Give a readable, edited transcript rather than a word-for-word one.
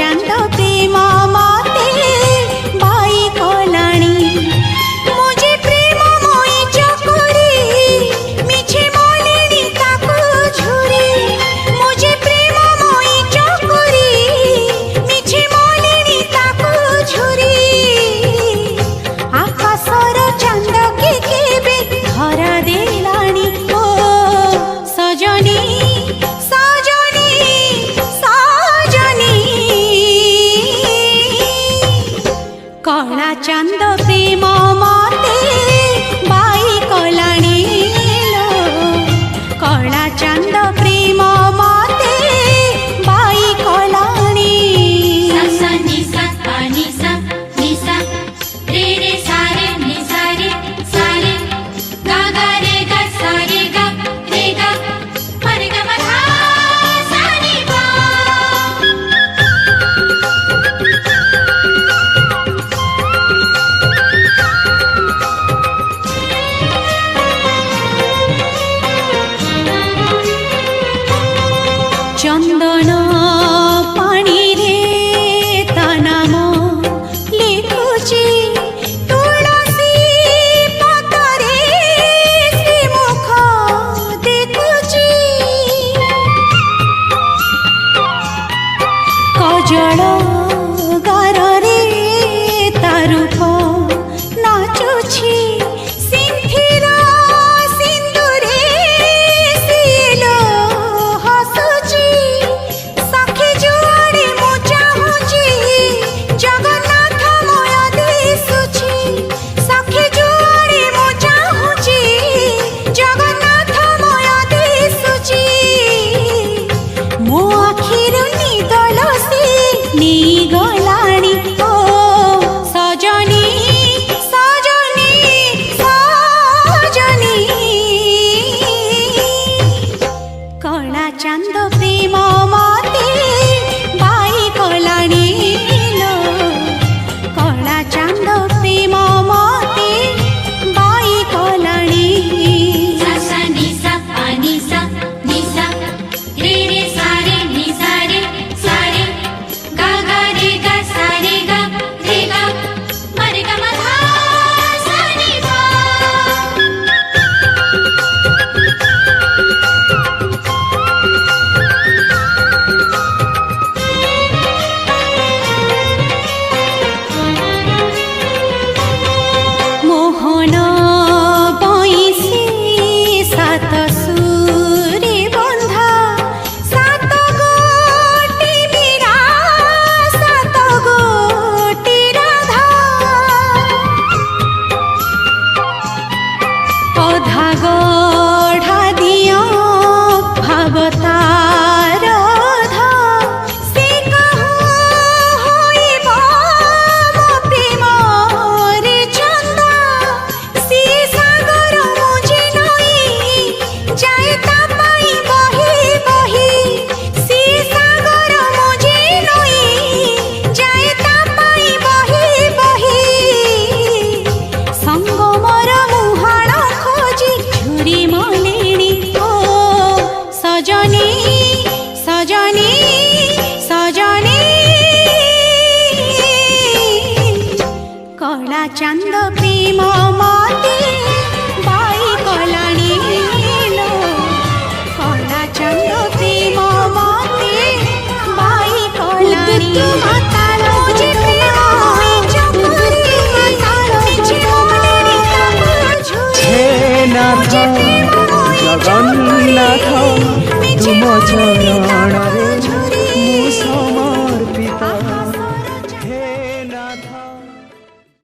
चांद प्रेम मते बाई कलाणी मुझे प्रेम मोई चकोरी मिछे मोलिनी ताको झुरी मुझे प्रेम मोई चकोरी मिछे मोलिनी ताको झुरी आकाशर चांद के केबे धरा देलाणी ओ सजनी कला चांद प्रेम मते बाई कलाणी लो कला चांद प्रेम मते बाई कलाणी सा नि सा पा नि सा रे रे सा रे नि सा रे गा गा रे गा सा रे गा रे गा मा रे गा मा धा सा नि पा चंदन पानी रे ता नाम लिखुची तुलसी पतरे श्रीमुख देखुची कजल गार रे ता रूप नाचुची सिंथिर सिंदूरे सिलो हसुची सखी जुआड़ी मु चाहुची जगन्नाथ मय दिसुची सखी जुआड़ी मु चाहुची जगन्नाथ मय दिसुची मो आखिर निदल से नी गलाणी ओ सजनी सजनी सजनी कला चांद प्रेम मते बाई कलाणी लो कला चांद प्रेम मते बाई कलाणी सा नि सा पा नि सा रे रे सा रे नि सा रे गा गा रे गा सा रे गा मा रे गा मा धा सा नि पा मोहन बइसे सात सुरे बंधा सात गोटी मीरा सात गोटी राधा अधा गढ़ा दिया भावतार धा से कहूँ होइब मो प्रेम रे चंदा सी सागर मुझे नई जाए ता पाई बही बही सी सागर मुझे नई जाए ता पाई बही बही संगमर मुहाण खोजी झुरी मलिनी ओ सजनी सजनी सजनी कला चांद प्रेम